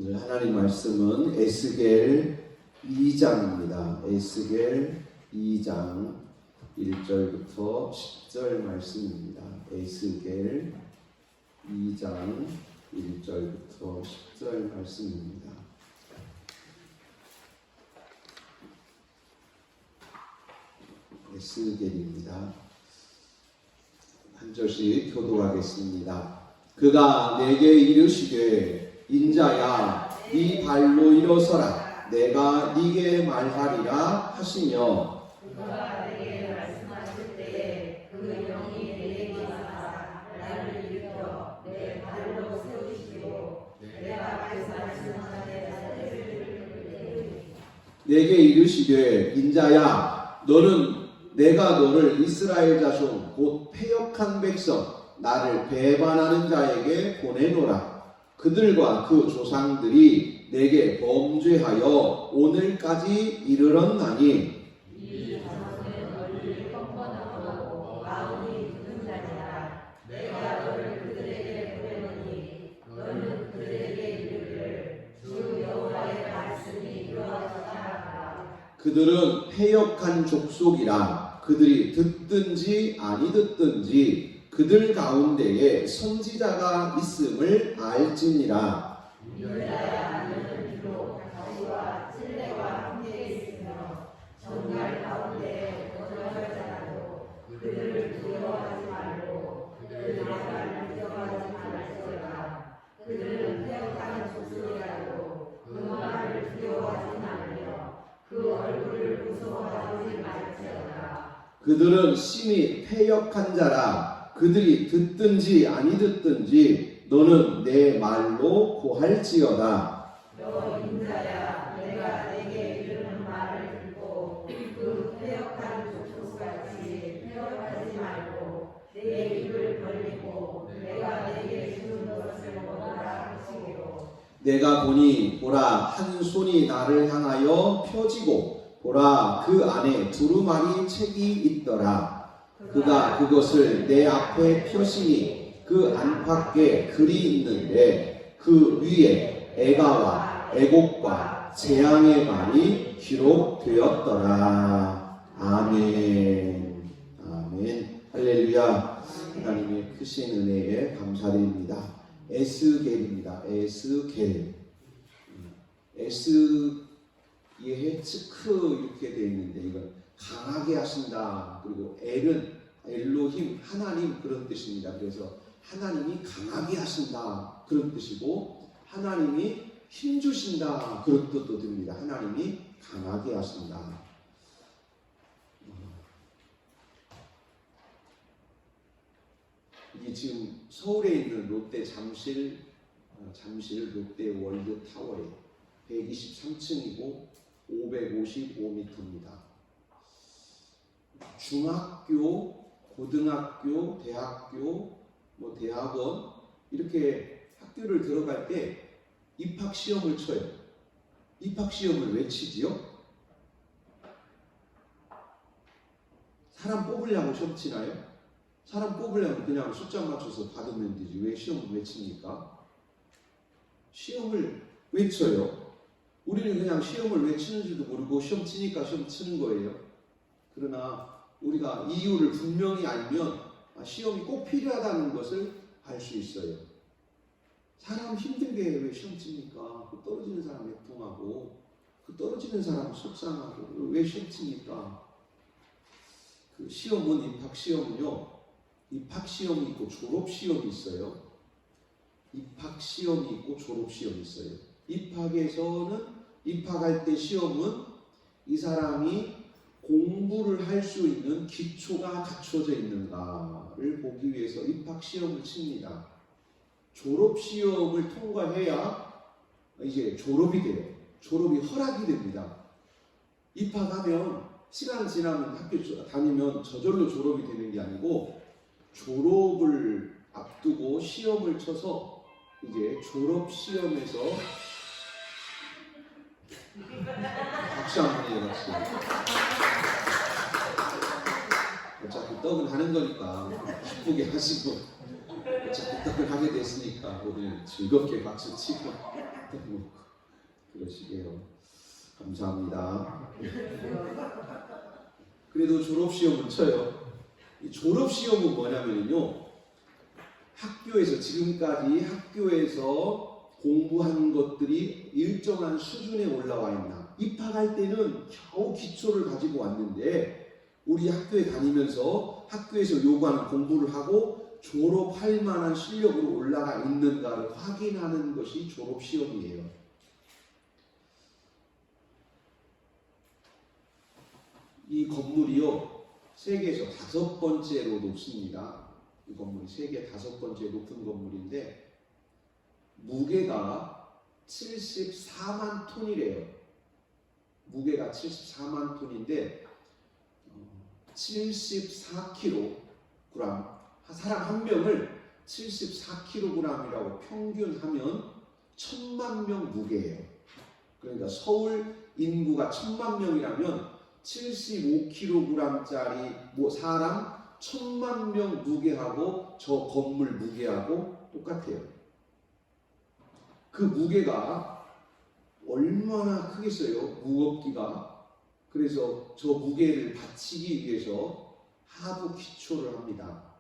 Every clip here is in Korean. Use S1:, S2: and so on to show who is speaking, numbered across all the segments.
S1: 오늘 하나님 말씀은 에스겔 2장입니다. 에스겔 2장 1절부터 10절 말씀입니다. 에스겔 2장 1절부터 10절 말씀입니다. 에스겔입니다. 한 절씩 교독하겠습니다. 그가 내게 이르시되 인자야 네 발로 일어서라 내가 네게 말하리라 하시며
S2: 그가 내게 말씀하실 때에 그 영이 내게 임하사 나를 일으켜 내 발로 세우시고 내가 말씀하시는 자들을
S1: 내게 이르시되 인자야 내가 너를 이스라엘 자손 곧 패역한 백성 나를 배반하는 자에게 보내노라. 그들과 그 조상들이 내게 범죄하여 오늘까지 이르렀나니
S2: 이 자손은 얼굴이 뻔뻔하고 마음이 굳은 자니라. 내가 너를 그들에게 보내노니 너는 그들에게 이르기를 주 여호와의 말씀이 이루어졌다 하라.
S1: 그들은 패역한 족속이라. 그들이 듣든지 아니 듣든지 그들 가운데에 선지자가 있음을 알지니라.
S2: 인자야 너는 비록 가시와 찔레와 함께 있으며 정말 가운데 거절하자라도 그들을 두려워하지 말고 그들의 말을 두려워하지 말지어다. 그들은 패역한 족속이라도 그 말을 두려워하지 말며 그 얼굴을 무서워하지 말지어다.
S1: 그들은 심히 패역한 자라. 그들이 듣든지 아니 듣든지 너는 내 말로 고할지어다.
S2: 너 인자야 내가 내게 이르는 말을 듣고 그 패역한 족속같이 패역하지 말고 내 입을 벌리고 내가 내게 주는 것을 먹으라 하시고
S1: 내가 보라 한 손이 나를 향하여 펴지고 보라 그 안에 두루마리 책이 있더라. 그가 그것을 내 앞에 펴시니 그 안팎에 글이 있는데 그 위에 애가와 애곡과 재앙의 말이 기록되었더라. 아멘. 아멘. 할렐루야. 하나님의 크신 은혜에 감사드립니다. 에스겔입니다. 에스겔. 에스에 츠크 이렇게 되어 있는데 이건 강하게 하신다. 그리고 엘은 엘로힘 하나님 그런 뜻입니다. 그래서 하나님이 강하게 하신다 그런 뜻이고 하나님이 힘주신다 그런 뜻도 됩니다. 하나님이 강하게 하신다. 이게 지금 서울에 있는 롯데 잠실 롯데 월드 타워에 123층이고 555m입니다. 중학교, 고등학교, 대학교, 대학원 이렇게 학교를 들어갈 때 입학 시험을 쳐요. 입학 시험을 왜 치지요? 사람 뽑으려고 시험 치나요? 사람 뽑으려면 그냥 숫자 맞춰서 받으면 되지. 왜 시험을 왜 칩니까? 시험을 왜 쳐요? 우리는 그냥 시험을 왜 치는지도 모르고 시험 치니까 시험 치는 거예요. 그러나 우리가 이유를 분명히 알면 시험이 꼭 필요하다는 것을 알 수 있어요. 사람 힘들게 왜 시험 칩니까? 그 떨어지는 사람 애통하고 그 떨어지는 사람 속상하고 왜 시험 칩니까? 그 시험은 입학시험은요. 입학시험이 있고 졸업시험이 있어요. 입학시험이 있고 졸업시험이 있어요. 입학에서는 입학할 때 시험은 이 사람이 공부를 할 수 있는 기초가 갖춰져 있는가를 보기 위해서 입학시험을 칩니다. 졸업시험을 통과해야 이제 졸업이 돼요. 졸업이 허락이 됩니다. 입학하면 시간 지나면 학교 다니면 저절로 졸업이 되는 게 아니고 졸업을 앞두고 시험을 쳐서 이제 졸업시험에서 박수 한번 해요. 박수. 어차피 떡은 하는 거니까 기쁘게 하시고 어차피 떡을 하게 됐으니까 우리 즐겁게 박수 치고 떼먹고 그러시게요. 감사합니다. 그래도 졸업시험은 쳐요. 이 졸업시험은 뭐냐면요, 학교에서 지금까지 학교에서 공부한 것들이 일정한 수준에 올라와 있나, 입학할 때는 겨우 기초를 가지고 왔는데 우리 학교에 다니면서 학교에서 요구하는 공부를 하고 졸업할 만한 실력으로 올라가 있는가를 확인하는 것이 졸업시험이에요. 이 건물이요, 세계에서 5번째로 높습니다. 이 건물이 세계 5번째 높은 건물인데 무게가 74만 톤이래요. 무게가 74만 톤인데 74kg, 사람 한 명을 74kg이라고 평균하면 1000만 명 무게예요. 그러니까 서울 인구가 1000만 명이라면 75kg짜리 사람 1000만 명 무게하고 저 건물 무게하고 똑같아요. 그 무게가 얼마나 크겠어요? 무겁기가. 그래서 저 무게를 받치기 위해서 하부 기초를 합니다.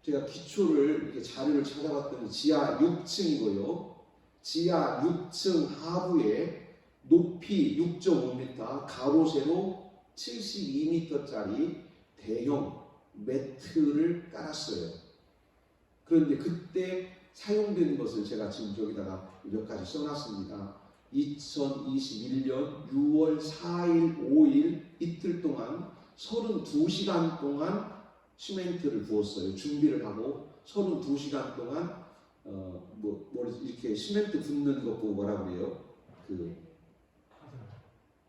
S1: 제가 기초를 이렇게 자료를 찾아봤더니 지하 6층이고요. 지하 6층 하부에 높이 6.5m, 가로 세로 72m짜리 대형 매트를 깔았어요. 그런데 그때 사용된 것을 제가 지금 저기다가 몇 가지 써놨습니다. 2021년 6월 4일, 5일 이틀 동안 32시간 동안 시멘트를 부었어요. 준비를 하고 32시간 동안 이렇게 시멘트 붓는 거 보고 뭐라고 그래요?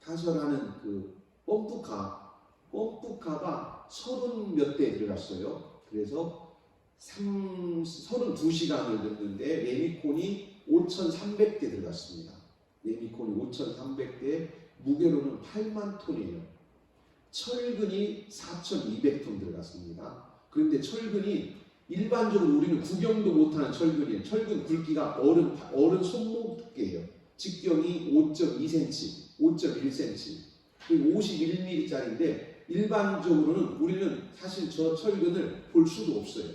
S1: 타설하는 펌프카가 30몇 대 들어갔어요. 그래서 32시간을 넣는데 레미콘이 5,300대 들어갔습니다. 레미콘이 5,300대, 무게로는 8만 톤이에요. 철근이 4,200톤 들어갔습니다. 그런데 철근이 일반적으로 우리는 구경도 못하는 철근이에요. 철근 굵기가 어른 손목 두께예요. 직경이 5.2cm, 5.1cm, 그리고 51mm짜리인데 일반적으로는 우리는 사실 저 철근을 볼 수도 없어요.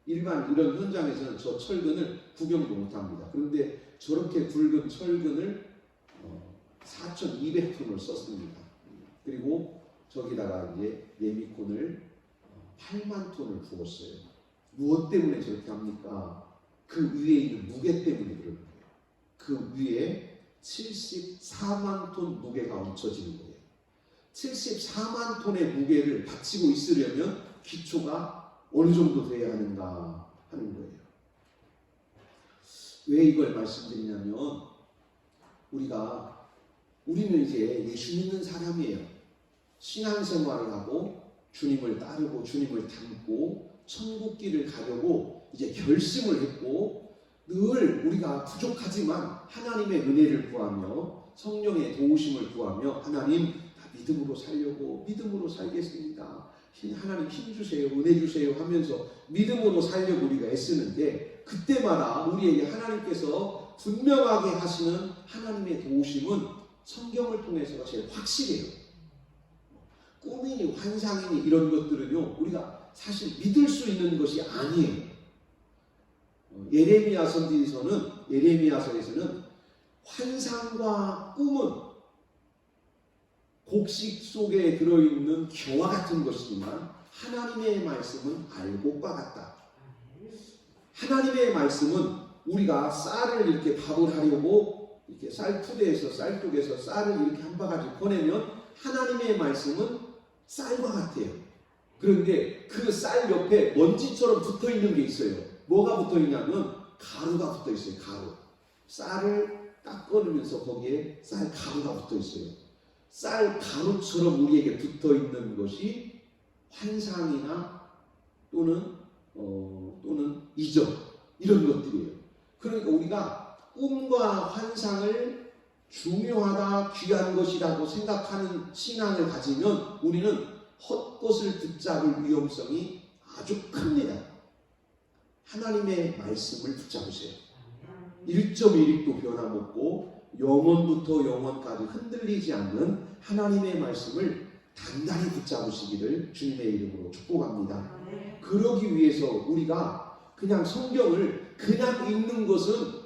S1: 일반 이런 현장에서는 저 철근을 구경도 못합니다. 그런데 저렇게 굵은 철근을 4,200톤을 썼습니다. 그리고 저기다가 이제 레미콘을 8만 톤을 부었어요. 무엇 때문에 저렇게 합니까? 그 위에 있는 무게 때문에 그런 거예요. 그 위에 74만 톤 무게가 얹혀지는 거예요. 74만 톤의 무게를 받치고 있으려면 기초가 어느 정도 돼야 하는가 하는 거예요. 왜 이걸 말씀드리냐면 우리는 이제 예수 믿는 사람이에요. 신앙생활을 하고 주님을 따르고 주님을 닮고 천국길을 가려고 이제 결심을 했고 늘 우리가 부족하지만 하나님의 은혜를 구하며 성령의 도우심을 구하며 하나님 나 믿음으로 살려고 믿음으로 살겠습니다. 하나님 힘 주세요, 은혜 주세요 하면서 믿음으로 살려고 우리가 애쓰는데 그때마다 우리에게 하나님께서 분명하게 하시는 하나님의 도우심은 성경을 통해서가 제일 확실해요. 꿈이니 환상이니 이런 것들은요 우리가 사실 믿을 수 있는 것이 아니에요. 예레미야서에서는 환상과 꿈은 곡식 속에 들어있는 겨와 같은 것이지만 하나님의 말씀은 알곡과 같다. 하나님의 말씀은 우리가 쌀을 이렇게 밥을 하려고 이렇게 쌀푸대에서 쌀독에서 쌀을 이렇게 한 바가지 꺼내면 하나님의 말씀은 쌀과 같아요. 그런데 그 쌀 옆에 먼지처럼 붙어 있는 게 있어요. 뭐가 붙어 있냐면 가루가 붙어 있어요. 가루. 쌀을 딱 꺼내면서 거기에 쌀 가루가 붙어 있어요. 쌀 가루처럼 우리에게 붙어 있는 것이 환상이나 또는 이적 이런 것들이에요. 그러니까 우리가 꿈과 환상을 중요하다, 귀한 것이라고 생각하는 신앙을 가지면 우리는 헛것을 붙잡을 위험성이 아주 큽니다. 하나님의 말씀을 붙잡으세요. 1.1익도 변함없고 영원부터 영원까지 흔들리지 않는 하나님의 말씀을 단단히 붙잡으시기를 주님의 이름으로 축복합니다. 그러기 위해서 우리가 그냥 성경을 그냥 읽는 것은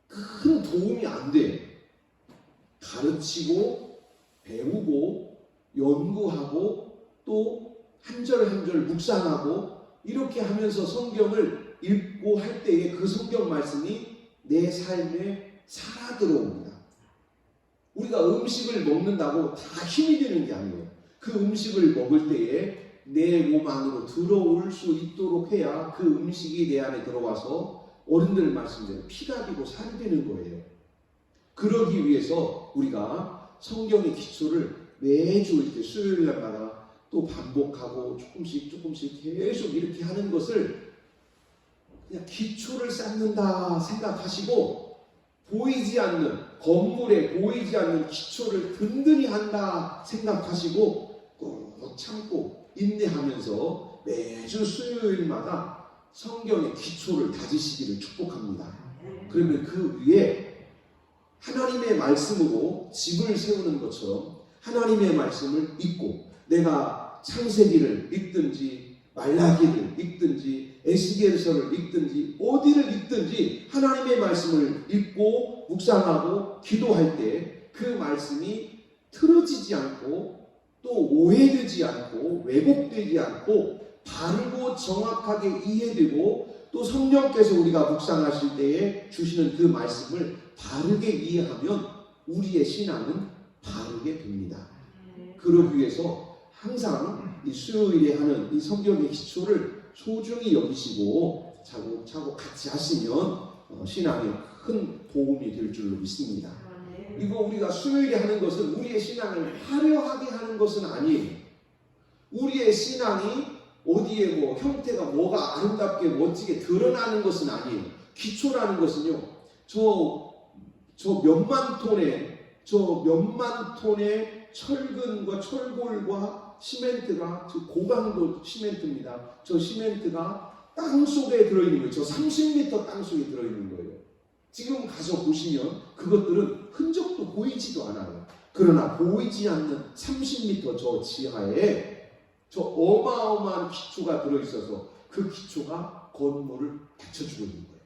S1: 큰 도움이 안 돼. 가르치고 배우고 연구하고 또 한 절 한 절 묵상하고 이렇게 하면서 성경을 읽고 할 때에 그 성경 말씀이 내 삶에 살아 들어옵니다. 우리가 음식을 먹는다고 다 힘이 되는 게 아니에요. 그 음식을 먹을 때에 내 몸 안으로 들어올 수 있도록 해야 그 음식이 내 안에 들어와서 어른들 말씀대로 피가 되고 살이 되는 거예요. 그러기 위해서 우리가 성경의 기초를 매주 이렇게 수요일 날마다 또 반복하고 조금씩 계속 이렇게 하는 것을 그냥 기초를 쌓는다 생각하시고 보이지 않는 건물에 보이지 않는 기초를 든든히 한다 생각하시고 꼭 참고 인내하면서 매주 수요일마다 성경의 기초를 다지시기를 축복합니다. 그러면 그 위에 하나님의 말씀으로 집을 세우는 것처럼 하나님의 말씀을 읽고 내가 창세기를 읽든지 말라기를 읽든지 에스겔서를 읽든지 어디를 읽든지 하나님의 말씀을 읽고 묵상하고 기도할 때 그 말씀이 틀어지지 않고 또 오해되지 않고 왜곡되지 않고 바르고 정확하게 이해되고 또 성령께서 우리가 묵상하실 때에 주시는 그 말씀을 바르게 이해하면 우리의 신앙은 바르게 됩니다. 그러기 위해서 항상 이 수요일에 하는 이 성경의 기초를 소중히 여기시고 차곡차곡 같이 하시면 신앙에 큰 도움이 될 줄로 믿습니다. 그리고 우리가 수요일에 하는 것은 우리의 신앙을 화려하게 하는 것은 아니에요. 우리의 신앙이 어디에 뭐 형태가 뭐가 아름답게 멋지게 드러나는 것은 아니에요. 기초라는 것은요. 저 몇만 톤의 철근과 철골과 시멘트가 저 고강도 시멘트입니다. 저 시멘트가 땅 속에 들어있는 거예요. 저 30m 땅 속에 들어있는 거예요. 지금 가서 보시면 그것들은 흔적도 보이지도 않아요. 그러나 보이지 않는 30m 저 지하에 저 어마어마한 기초가 들어있어서 그 기초가 건물을 받쳐주고 있는 거예요.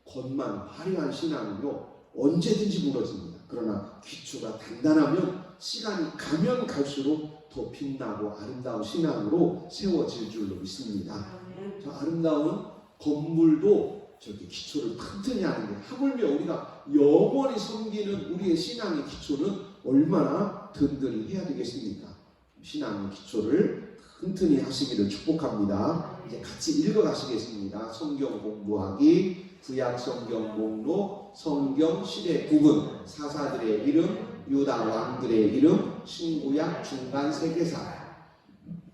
S1: 겉만 화려한 신앙은요 언제든지 무너집니다. 그러나 기초가 단단하면 시간이 가면 갈수록 더 빛나고 아름다운 신앙으로 세워질 줄로 믿습니다. 저 아름다운 건물도 저렇게 기초를 튼튼히 하는데 하물며 우리가 영원히 섬기는 우리의 신앙의 기초는 얼마나 든든히 해야 되겠습니까? 신앙의 기초를 튼튼히 하시기를 축복합니다. 이제 같이 읽어가시겠습니다. 성경 공부하기, 구약 성경 목록, 성경 시대 구분, 사사들의 이름, 유다 왕들의 이름, 신구약 중간 세계사.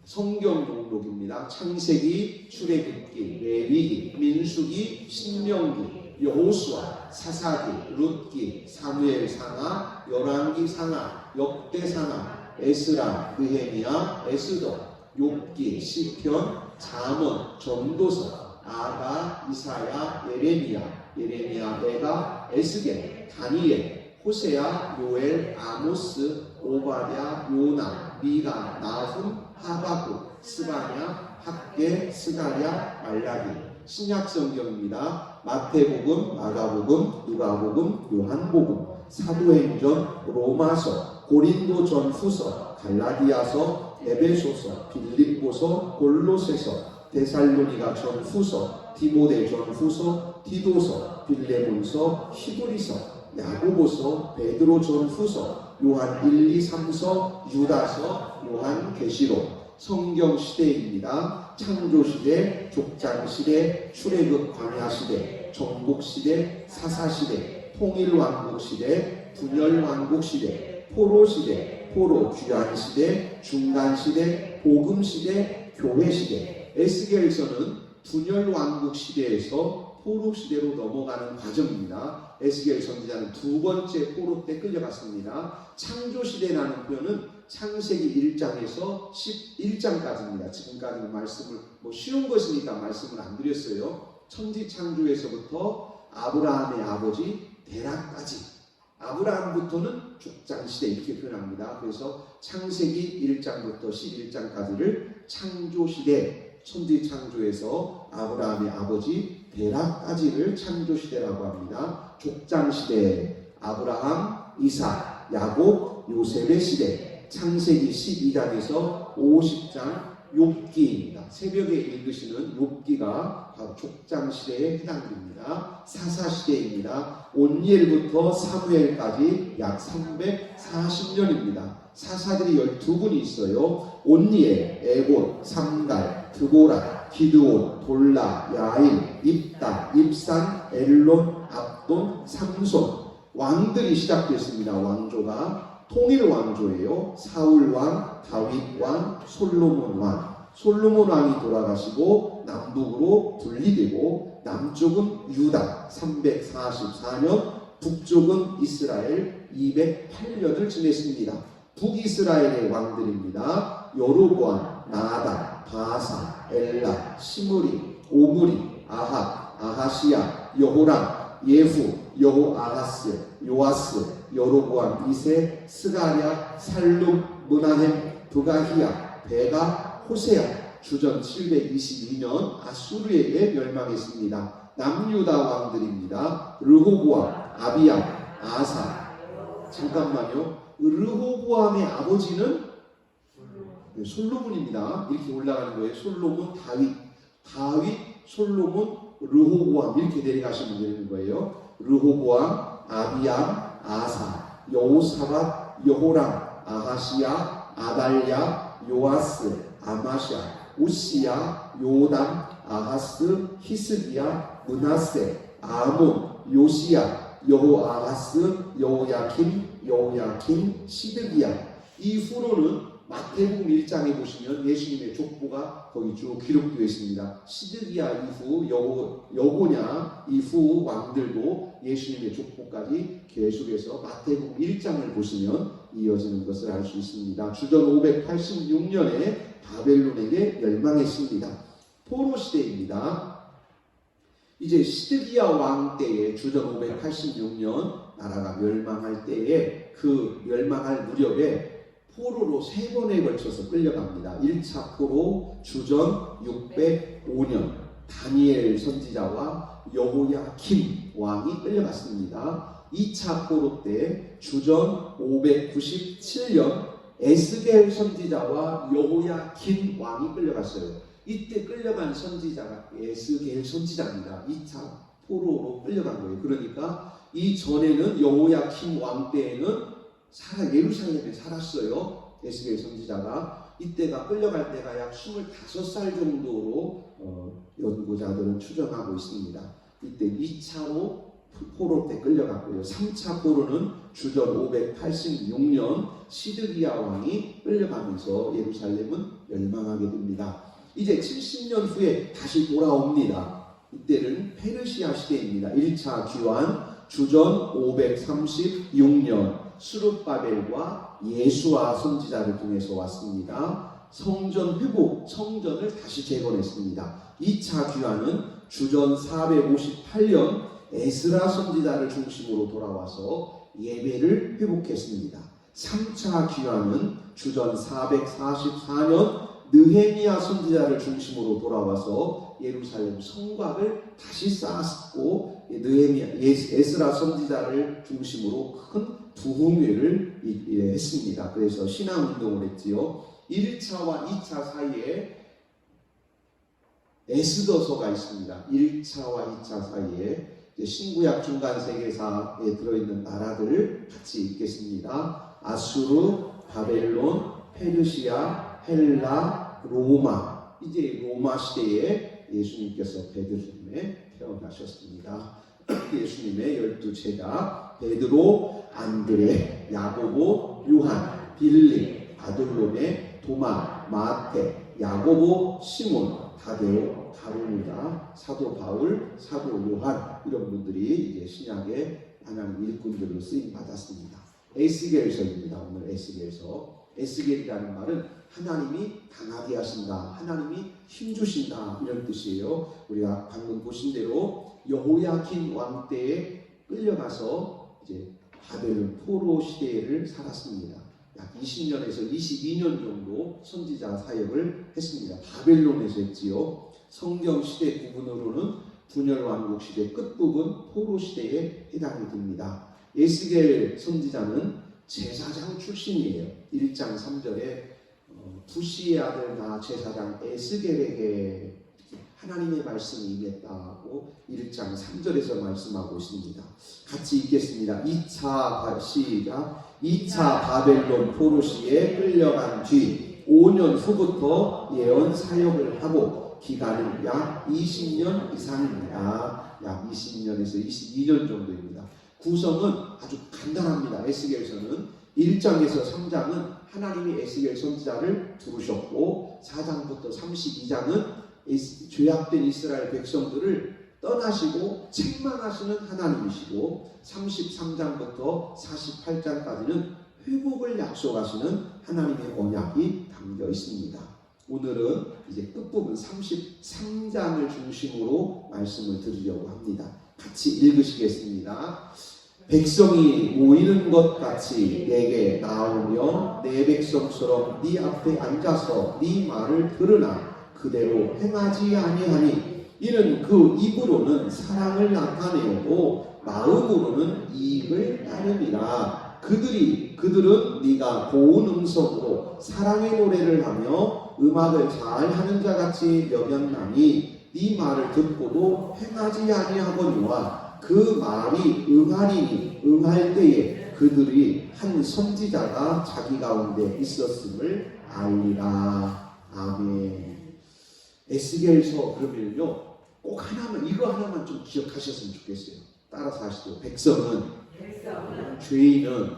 S1: 성경 목록입니다. 창세기, 출애굽기, 레위기, 민수기, 신명기, 여호수아, 사사기, 룻기, 사무엘 상하, 열왕기 상하, 역대 상하, 에스라, 느헤미야, 에스더, 욥기, 시편, 잠언, 전도서, 아가, 이사야, 예레미야, 에가, 에스겔, 다니엘, 호세야, 요엘, 아모스, 오바댜, 요나, 미가, 나훔, 하바국, 스바냐, 학계, 스가랴, 말라기. 신약 성경입니다. 마태복음, 마가복음, 누가복음, 요한복음, 사도행전, 로마서, 고린도전후서, 갈라디아서, 에베소서, 빌립보서, 골로새서, 데살로니가 전후서, 디모데 전후서, 디도서, 빌레몬서, 히브리서, 야고보서, 베드로 전후서, 요한 1, 2, 3서, 유다서, 요한 계시록. 성경 시대입니다. 창조 시대, 족장 시대, 출애굽 광야 시대, 정복 시대, 사사 시대, 통일 왕국 시대, 분열 왕국 시대, 포로 시대, 포로 귀환 시대, 중간 시대, 복음 시대, 교회 시대. 에스겔서는 분열 왕국 시대에서 포로 시대로 넘어가는 과정입니다. 에스겔 선지자는 두 번째 포로 때 끌려갔습니다. 창조 시대라는 표현은 창세기 1장에서 11장까지입니다. 지금까지는 말씀을 쉬운 것이니까 말씀을 안 드렸어요. 천지 창조에서부터 아브라함의 아버지 데라까지, 아브라함부터는 족장시대 이렇게 표현합니다. 그래서 창세기 1장부터 11장까지를 창조시대, 천지창조에서 아브라함의 아버지 데라까지를 창조시대라고 합니다. 족장시대, 아브라함, 이삭, 야곱, 요셉의 시대, 창세기 12장에서 50장 욥기입니다. 새벽에 읽으시는 욥기가 바로 족장시대에 해당됩니다. 사사시대입니다. 온니엘부터 사무엘까지 약 340년입니다. 사사들이 12분이 있어요. 온니엘, 에봇, 삼갈, 드보라, 기드온, 돌라, 야일, 입다, 입산, 엘론, 압돈, 삼손. 왕들이 시작됐습니다. 왕조가 통일 왕조예요. 사울 왕, 다윗 왕, 솔로몬 왕. 솔로몬 왕이 돌아가시고 남북으로 분리되고 남쪽은 유다 344년, 북쪽은 이스라엘 208년을 지냈습니다. 북이스라엘의 왕들입니다. 여로보암, 나답, 바사, 엘라, 시므리, 오므리, 아합, 아하시야, 여호람, 예후, 여호아하스, 요아스, 여로보암 2세, 스가랴, 살룸, 므나헴, 브가히야, 베가, 호세야. 주전 722년 아수르에게 멸망했습니다. 남유다 왕들입니다. 르호보암, 아비암, 아사. 잠깐만요. 르호보암의 아버지는 솔로몬입니다. 이렇게 올라가는 거예요. 솔로몬, 다윗, 솔로몬, 르호보암 이렇게 내려가시면 되는 거예요. 르호보암, 아비암, 아사, 여호사밧, 여호람, 아하시야, 아달랴, 요아스, 아마샤, 우시야, 요담, 아하스, 히스기야, 므나세, 아몬, 요시야, 여호아하스, 여호야kim, 시드기야. 이후로는 마태복음 1장에 보시면 예수님의 족보가 거기 쭉 기록되어 있습니다. 시드기야 이후 여고냐 이후 왕들도 예수님의 족보까지 계속해서 마태복음 1장을 보시면 이어지는 것을 알 수 있습니다. 주전 586년에 바벨론에게 멸망했습니다. 포로 시대입니다. 이제 시드기야 왕 때에 주전 586년 나라가 멸망할 때에 그 멸망할 무렵에 포로로 3번에 걸쳐서 끌려갑니다. 1차 포로 주전 605년 다니엘 선지자와 여호야kim 왕이 끌려갔습니다. 2차 포로 때 주전 597년 에스겔 선지자와 여호야kim 왕이 끌려갔어요. 이때 끌려간 선지자가 에스겔 선지자입니다. 2차 포로로 끌려간 거예요. 그러니까 이 전에는 여호야kim 왕 때에는 예루살렘에 살았어요. 에스겔 선지자가. 이때가 끌려갈 때가 약 25살 정도로 연구자들은 추정하고 있습니다. 이때 2차로 포로 때 끌려갔고요. 3차 포로는 주전 586년 시드기야 왕이 끌려가면서 예루살렘은 멸망하게 됩니다. 이제 70년 후에 다시 돌아옵니다. 이때는 페르시아 시대입니다. 1차 귀환 주전 536년 스룹바벨과 예수아 선지자를 통해서 왔습니다. 성전 회복, 성전을 다시 재건했습니다. 2차 귀환은 주전 458년 에스라 선지자를 중심으로 돌아와서 예배를 회복했습니다. 3차 귀환은 주전 444년 느헤미야 선지자를 중심으로 돌아와서 예루살렘 성곽을 다시 쌓았고 에스라 선지자를 중심으로 큰 부흥회를 했습니다. 그래서 신앙운동을 했지요. 1차와 2차 사이에 에스더서가 있습니다. 1차와 2차 사이에 신구약 중간세계사에 들어있는 나라들을 같이 읽겠습니다. 아수르, 바벨론, 페르시아, 헬라, 로마. 이제 로마 시대에 예수님께서 베들레헴에 태어나셨습니다. 예수님의 12제자 베드로, 안드레, 야고보, 요한, 빌립, 바돌로메, 도마, 마테, 야고보, 시몬, 다데오, 가룟유다, 사도 바울, 사도 요한 이런 분들이 이제 신약의 하나님 일꾼들로 쓰임 받았습니다. 에스겔서입니다. 오늘 에스겔서 에스겔이라는 말은 하나님이 강하게 하신다, 하나님이 힘주신다 이런 뜻이에요. 우리가 방금 보신 대로 여호야긴 왕 때에 끌려가서 이제 바벨론 포로 시대를 살았습니다. 약 20년에서 22년 정도 선지자 사역을 했습니다. 바벨론에서 했지요. 성경 시대 구분으로는 분열 왕국 시대 끝부분 포로 시대에 해당이 됩니다. 에스겔 선지자는 제사장 출신이에요. 1장 3절에 부시의 아들 나 제사장 에스겔에게 하나님의 말씀이 임했다고 1장 3절에서 말씀하고 있습니다. 같이 읽겠습니다. 2차 바벨론 포로시에 끌려간 뒤 5년 후부터 예언 사역을 하고 기간은 약 20년 이상입니다. 약 20년에서 22년 정도입니다. 구성은 아주 간단합니다. 에스겔서는 1장에서 3장은 하나님이 에스겔 선지자를 두르셨고 4장부터 32장은 죄악된 이스라엘 백성들을 떠나시고 책망하시는 하나님이시고 33장부터 48장까지는 회복을 약속하시는 하나님의 언약이 담겨 있습니다. 오늘은 이제 끝부분 33장을 중심으로 말씀을 드리려고 합니다. 같이 읽으시겠습니다. 백성이 모이는 것 같이 내게 나오며 내 백성처럼 네 앞에 앉아서 네 말을 들으나 그대로 행하지 아니하니 이는 그 입으로는 사랑을 나타내고 마음으로는 이익을 따름이라. 그들은 네가 고운 음성으로 사랑의 노래를 하며 음악을 잘 하는 자 같이 여겼나니 네 말을 듣고도 행하지 아니하거니와 그 말이 응하리니 응할 때에 그들이 한 선지자가 자기 가운데 있었음을 알리라. 아멘. 에스겔서 그러면요 꼭 하나만 이거 하나만 좀 기억하셨으면 좋겠어요. 따라서 하시죠. 백성은 죄인은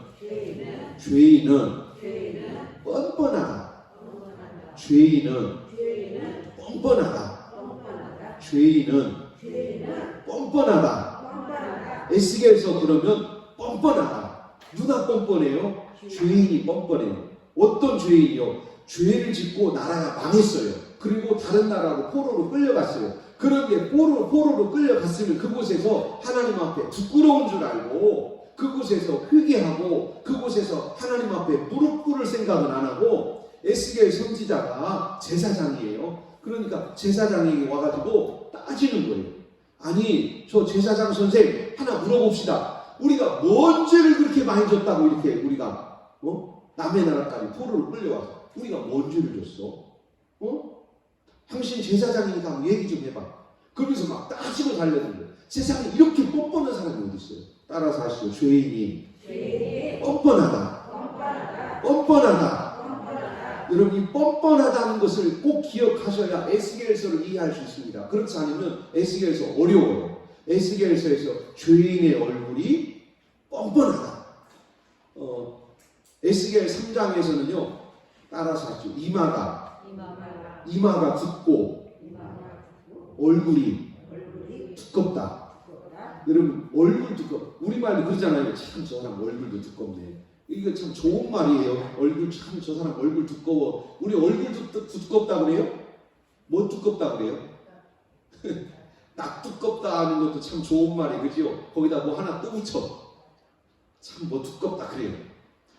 S1: 뻔뻔하다. 죄인은 뻔뻔하다. 죄인은 뻔뻔하다. 에스겔서 그러면 뻔뻔하다. 누가 뻔뻔해요? 죄인이 뻔뻔해요. 어떤 죄인이요? 죄를 짓고 나라가 망했어요. 그리고 다른 나라로 포로로 끌려갔어요. 그런데 포로로 끌려갔으면 그곳에서 하나님 앞에 부끄러운 줄 알고 그곳에서 회개하고 그곳에서 하나님 앞에 무릎 꿇을 생각은 안 하고 에스겔 선지자가 제사장이에요. 그러니까 제사장에게 와가지고 따지는 거예요. 아니 저 제사장 선생 하나 물어봅시다. 우리가 뭔 죄를 그렇게 많이 졌다고 이렇게 우리가 남의 나라까지 포로로 끌려와서 우리가 뭔 죄를 졌어? 당신 제사장이니까 한번 얘기 좀 해봐. 그러면서 막 따지고 달려드는 거예요. 세상에 이렇게 뻔뻔한 사람이 어디 있어요? 따라서 하시죠. 죄인이 뻔뻔하다. 여러분 이 뻔뻔하다는 것을 꼭 기억하셔야 에스겔서를 이해할 수 있습니다. 그렇지 않으면 에스겔서 어려워요. 에스겔서에서 죄인의 얼굴이 뻔뻔하다. 에스겔 3장에서는요. 따라서 하죠. 이마가 붓고 얼굴이 두껍다. 여러분 얼굴 우리말로 그러잖아요. 참 저 사람 얼굴도 두껍네. 이거 참 좋은 말이에요. 얼굴 참 저 사람 얼굴 두꺼워. 우리 얼굴도 두껍다 그래요? 뭐 두껍다 그래요? 딱 두껍다 하는 것도 참 좋은 말이에요. 그죠? 거기다 뭐 하나 또 붙여. 참 뭐 두껍다 그래요.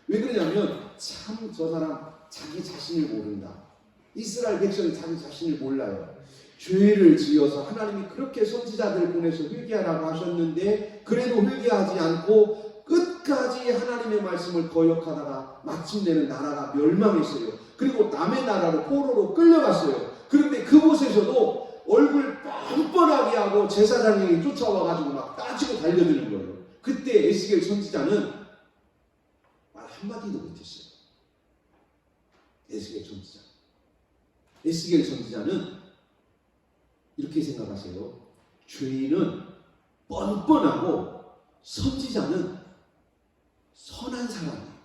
S1: 왜 그러냐면 참 저 사람 자기 자신을 모른다. 이스라엘 백성이 자기 자신을 몰라요. 죄를 지어서 하나님이 그렇게 선지자들을 보내서 회개하라고 하셨는데 그래도 회개하지 않고 끝까지 하나님의 말씀을 거역하다가 마침내는 나라가 멸망했어요. 그리고 남의 나라로 포로로 끌려갔어요. 그런데 그곳에서도 얼굴 뻔뻔하게 하고 제사장에게 쫓아와가지고 막 따지고 달려드는 거예요. 그때 에스겔 선지자는 말 한마디도 못했어요. 에스겔 선지자는 이렇게 생각하세요. 죄인은 뻔뻔하고 선지자는 선한 사람이에요.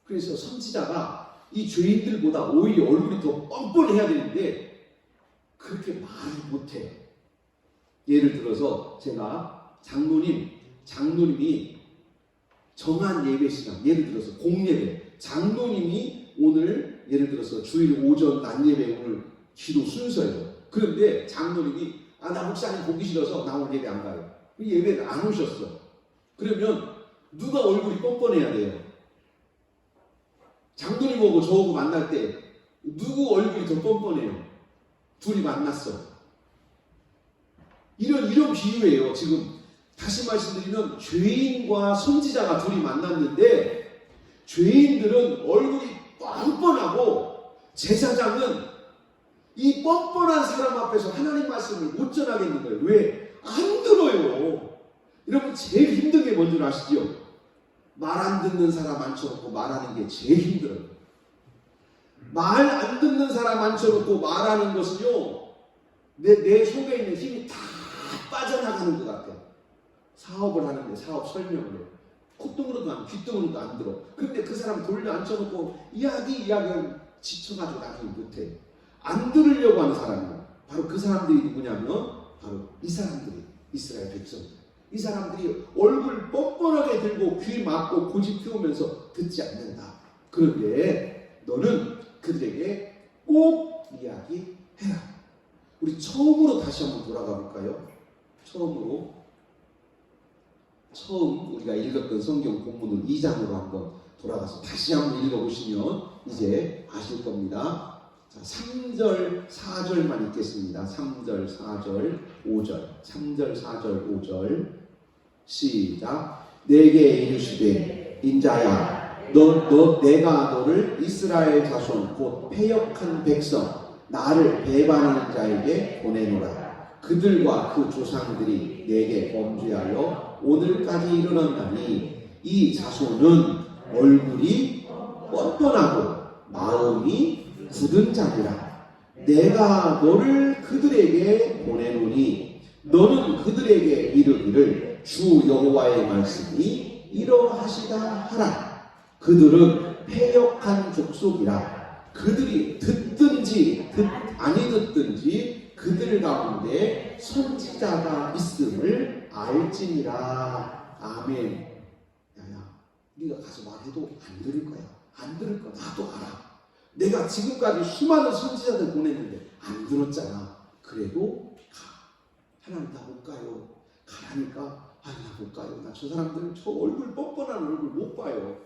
S1: 그래서 선지자가 이 죄인들보다 오히려 얼굴이 더 뻔뻔해야 되는데 그렇게 말을 못해. 예를 들어서 제가 장로님이 정한 예배 시간, 예를 들어서 공예배 장로님이 오늘 예를 들어서 주일 오전 낮 예배 오늘 기도 순서예요. 그런데 장로님이 나 목사님 보기 싫어서 나 오늘 예배 안 가요. 예배를 안 오셨어. 그러면 누가 얼굴이 뻔뻔해야 돼요? 장로님하고 저하고 만날 때 누구 얼굴이 더 뻔뻔해요? 둘이 만났어. 이런 비유예요. 지금 다시 말씀드리면 죄인과 선지자가 둘이 만났는데 죄인들은 얼굴이 뻔뻔하고 제사장은 이 뻔뻔한 사람 앞에서 하나님 말씀을 못 전하겠는 거예요. 왜? 안 들어요. 여러분 제일 힘든 게 뭔지 아시죠? 말 안 듣는 사람 앉혀놓고 말하는 게 제일 힘들어요. 말 안 듣는 사람 앉혀놓고 말하는 것은요, 내 속에 있는 힘이 다 빠져나가는 것 같아요. 사업을 하는데 사업 설명을 해요. 콧등으로도 안, 귓등으로도 안 들어. 근데 그 사람 돌려 앉혀놓고 이야기하면 지쳐가지고 나중에 못해. 안 들으려고 하는 사람이에요. 바로 그 사람들이 누구냐면 바로 이 사람들이 이스라엘 백성들. 이 사람들이 얼굴 뻔뻔하게 들고 귀 막고 고집 피우면서 듣지 않는다. 그런데 너는 그들에게 꼭 이야기해라. 우리 처음으로 다시 한번 돌아가 볼까요? 처음 우리가 읽었던 성경 본문을 2장으로 한번 돌아가서 다시 한번 읽어보시면 이제 아실 겁니다. 자, 3절, 4절만 읽겠습니다. 3절, 4절, 5절. 3절, 4절, 5절. 시작. 내게 이르시되 인자야 내가 너를 이스라엘 자손 곧 패역한 백성 나를 배반하는 자에게 보내노라. 그들과 그 조상들이 내게 범죄하여 오늘까지 이르렀나니 이 자손은 얼굴이 뻔뻔하고 마음이 굳은 자니라. 내가 너를 그들에게 보내노니 너는 그들에게 이르기를 주 여호와의 말씀이 이러하시다 하라. 그들은 패역한 족속이라. 그들이 듣든지 아니 듣든지 그들 가운데 선지자가 있음을 알지니라. 아멘. 야야, 네가 가서 말해도 안 들을 거야. 안 들을 거 나도 알아. 내가 지금까지 수많은 선지자들 보냈는데 안 들었잖아. 그래도 가. 하나님 나 못 가요. 가라니까. 나 못 가요. 나 저 사람들 저 얼굴 뻔뻔한 얼굴 못 봐요.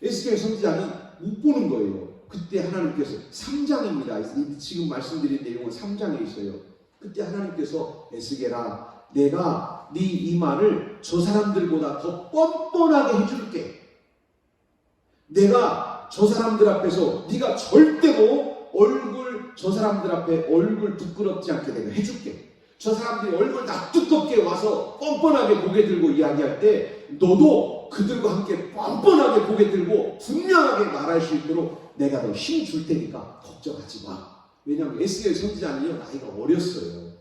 S1: 에스겔 선지자는 못 보는 거예요. 그때 하나님께서 3장입니다. 지금 말씀드린 내용은 3장에 있어요. 그때 하나님께서 에스겔아 내가 네 이마를 저 사람들보다 더 뻔뻔하게 해줄게. 내가 저 사람들 앞에서 네가 절대로 저 사람들 앞에 얼굴 부끄럽지 않게 내가 해줄게. 저 사람들이 얼굴 다 두껍게 와서 뻔뻔하게 고개 들고 이야기할 때 너도 그들과 함께 뻔뻔하게 고개 들고 분명하게 말할 수 있도록 내가 너 힘 줄 테니까 걱정하지 마. 왜냐하면 에스겔 선지자는요 나이가 어렸어요.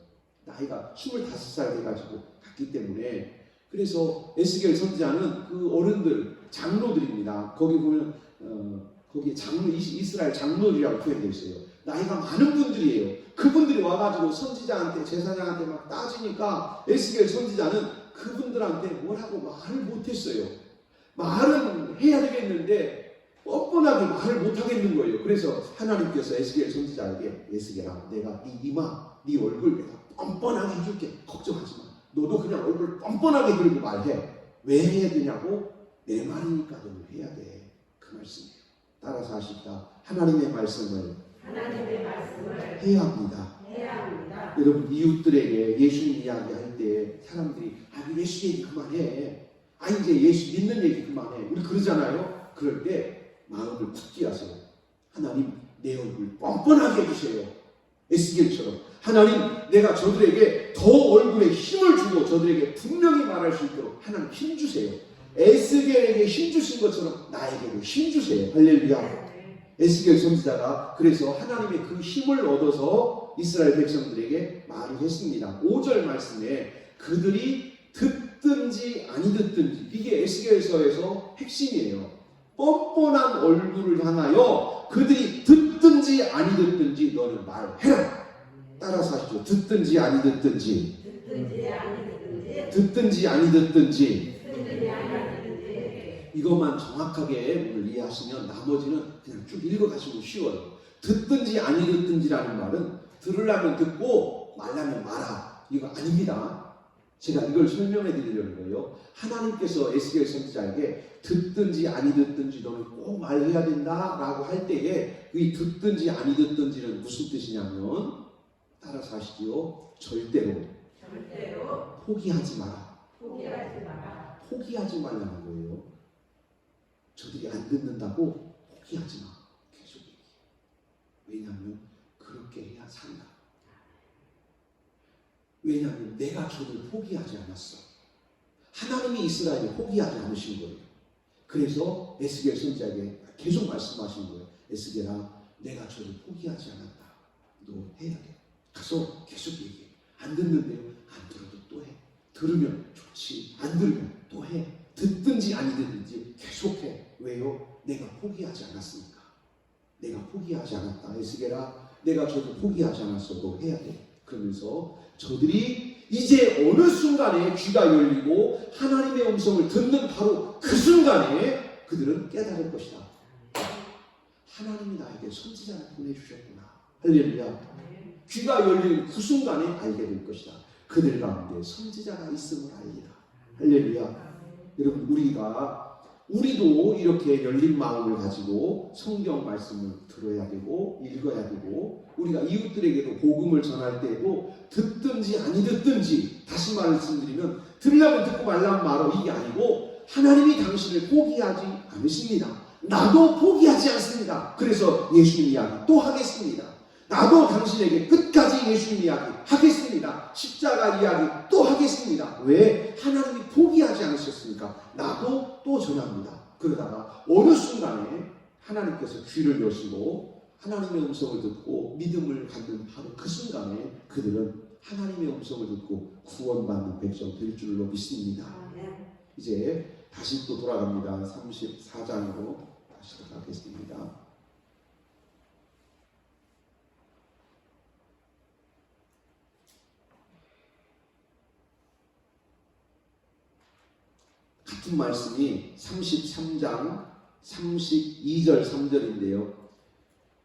S1: 나이가 25살 돼가지고 갔기 때문에. 그래서 에스겔 선지자는 그 어른들 장로들입니다. 거기 보면 거기 이스라엘 장로들이라고 표현되어 있어요. 나이가 많은 분들이에요. 그분들이 와가지고 선지자한테 제사장한테 막 따지니까 에스겔 선지자는 그분들한테 뭐라고 말을 못했어요. 말은 해야 되겠는데 뻔뻔하게 말을 못하겠는 거예요. 그래서 하나님께서 에스겔 선지자에게 에스겔아 내가 네 이마 네 얼굴 내가 뻔뻔하게 해줄게. 걱정하지 마. 너도 그냥 얼굴 뻔뻔하게 들고 말해. 왜 해야 되냐고? 내 말이니까 너는 해야 돼. 그 말씀이에요. 따라서 하십시다. 하나님의 말씀을 해야 합니다. 여러분 이웃들에게 예수님 이야기할 때 사람들이 예수 얘기 그만해. 이제 예수 믿는 얘기 그만해. 우리 그러잖아요. 그럴 때 마음을 굳게 하세요. 하나님 내 얼굴 뻔뻔하게 해주세요. 에스겔처럼 하나님 내가 저들에게 더 얼굴에 힘을 주고 저들에게 분명히 말할 수 있도록 하나님 힘 주세요. 에스겔에게 힘 주신 것처럼 나에게도 힘 주세요. 할렐루야. 에스겔 선지자가 그래서 하나님의 그 힘을 얻어서 이스라엘 백성들에게 말을 했습니다. 5절 말씀에 그들이 듣든지 아니 듣든지 이게 에스겔서에서 핵심이에요. 뻔뻔한 얼굴을 향하여 그들이 듣든지 아니 듣든지 너는 말해라. 따라서 하시죠. 듣든지 아니 듣든지 듣든지 아니 듣든지 이것만 정확하게 오늘 이해하시면 나머지는 그냥 쭉 읽어가시면 쉬워요. 듣든지 아니 듣든지라는 말은 들으려면 듣고 말라면 말아. 이거 아닙니다. 제가 이걸 설명해 드리려는 거예요. 하나님께서 에스겔 선지자에게 듣든지 아니 듣든지 너는 꼭 말해야 된다라고 할 때에 이 듣든지 아니 듣든지는 무슨 뜻이냐면 따라서 하시지요. 절대로 포기하지 마라. 포기하지 말라는 거예요. 저들이 안 듣는다고 포기하지 마. 계속 얘기해. 왜냐하면 그렇게 해야 산다. 왜냐하면 내가 저를 포기하지 않았어. 하나님이 이스라엘을 포기하지 않으신 거예요. 그래서 에스겔 선지자에게 계속 말씀하신 거예요. 에스겔아, 내가 저를 포기하지 않았다. 너 해야 돼. 가서 계속 얘기해. 안 듣는데요. 안 들어도 또 해. 들으면 좋지. 안 들으면 또 해. 듣든지 아니 듣든지 계속해. 왜요? 내가 포기하지 않았으니까. 내가 포기하지 않았다. 에스겔아, 내가 저를 포기하지 않았어도 해야 돼. 그러면서 저들이 이제 어느 순간에 귀가 열리고 하나님의 음성을 듣는 바로 그 순간에 그들은 깨달을 것이다. 하나님이 나에게 선지자를 보내주셨구나. 할렐루야. 귀가 열리는 그 순간에 알게 될 것이다. 그들 가운데 선지자가 있음을 알리라. 할렐루야. 여러분, 우리도 이렇게 열린 마음을 가지고 성경 말씀을 들어야 되고 읽어야 되고, 우리가 이웃들에게도 복음을 전할 때에도 듣든지 아니 듣든지, 다시 말씀드리면 들으려면 듣고 말라면 말어, 이게 아니고 하나님이 당신을 포기하지 않으십니다. 나도 포기하지 않습니다. 그래서 예수님 이야기 또 하겠습니다. 나도 당신에게 끝까지 예수님 이야기 하겠습니다. 십자가 이야기 또 하겠습니다. 왜? 하나님이 포기하지 않으셨으니까 나도 또 전합니다. 그러다가 어느 순간에 하나님께서 귀를 여시고 하나님의 음성을 듣고 믿음을 갖는 바로 그 순간에 그들은 하나님의 음성을 듣고 구원받는 백성 될 줄로 믿습니다. 이제 다시 또 돌아갑니다. 34장으로 다시 돌아가겠습니다. 같은 말씀이 33장 32절 3절인데요.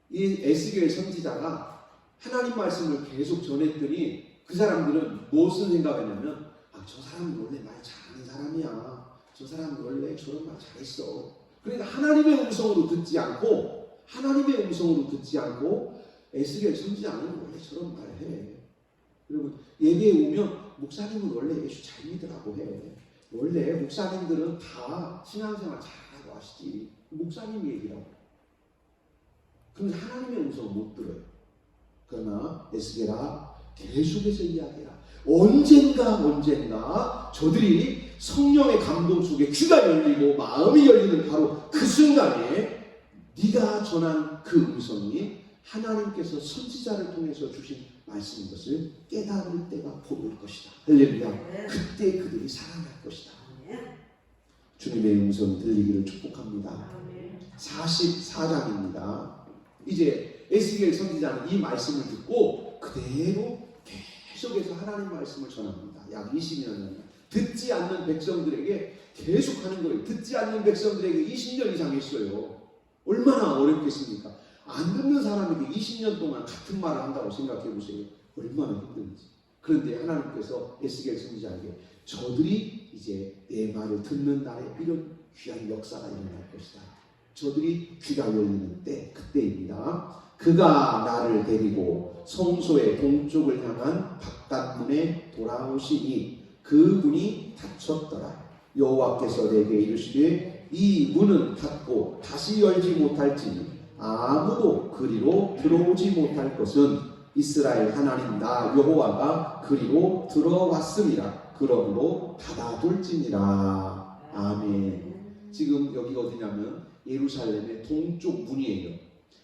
S1: 이 에스겔 선지자가 하나님 말씀을 계속 전했더니 그 사람들은 무슨 생각했냐면, 저 사람은 원래 말 잘하는 사람이야. 저 사람은 원래 저런 말 잘했어. 그러니까 하나님의 음성으로 듣지 않고 에스겔 선지자는 원래 저런 말 해. 여러분, 예배에 오면 목사님은 원래 예수 잘 믿으라고 해. 원래 목사님들은 다 신앙생활 잘하고 하시지. 목사님 얘기라고. 그런데 하나님의 음성을 못 들어요. 그러나 에스겔아, 계속해서 이야기해라. 언젠가 저들이 성령의 감동 속에 귀가 열리고 마음이 열리는 바로 그 순간에 네가 전한 그 음성이 하나님께서 선지자를 통해서 주신 말씀인 것을 깨달을 때가 곧 올 것이다. 할렐루야. 그때 그들이 살아날 것이다. 주님의 음성 들리기를 축복합니다. 44장입니다. 이제 에스겔 선지자는 이 말씀을 듣고 그대로 계속해서 하나님 말씀을 전합니다. 약 20년을 듣지 않는 백성들에게 계속 하는 거예요. 듣지 않는 백성들에게 20년 이상 했어요. 얼마나 어렵겠습니까? 안 듣는 사람에게 20년 동안 같은 말을 한다고 생각해 보세요. 얼마나 힘든지. 그런데 하나님께서 에스겔 선지자에게 저들이 이제 내 말을 듣는 날에 이런 귀한 역사가 일어날 것이다. 저들이 귀가 열리는 때, 그때입니다. 그가 나를 데리고 성소의 동쪽을 향한 바깥문에 돌아오시니 그 문이 닫혔더라. 여호와께서 내게 이르시되 이 문은 닫고 다시 열지 못할지니 아무도 그리로 들어오지 못할 것은 이스라엘 하나님 나 여호와가 그리로 들어왔음이라. 그러므로 닫아둘지니라. 아멘. 지금 여기가 어디냐면 예루살렘의 동쪽 문이에요.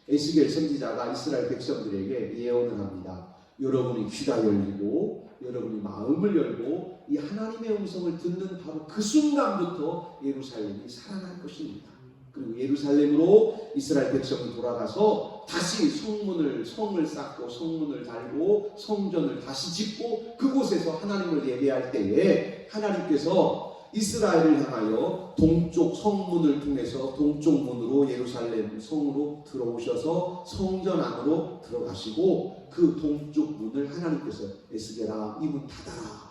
S1: 에스겔 선지자가 이스라엘 백성들에게 예언을 합니다. 여러분이 귀가 열리고 여러분이 마음을 열고 이 하나님의 음성을 듣는 바로 그 순간부터 예루살렘이 살아날 것입니다. 그리고 예루살렘으로 이스라엘 백성이 돌아가서 다시 성을 쌓고 성문을 달고 성전을 다시 짓고 그곳에서 하나님을 예배할 때에 하나님께서 이스라엘을 향하여 동쪽 성문을 통해서 동쪽 문으로 예루살렘 성으로 들어오셔서 성전 안으로 들어가시고 그 동쪽 문을 하나님께서 에스겔아 이 문 닫아라.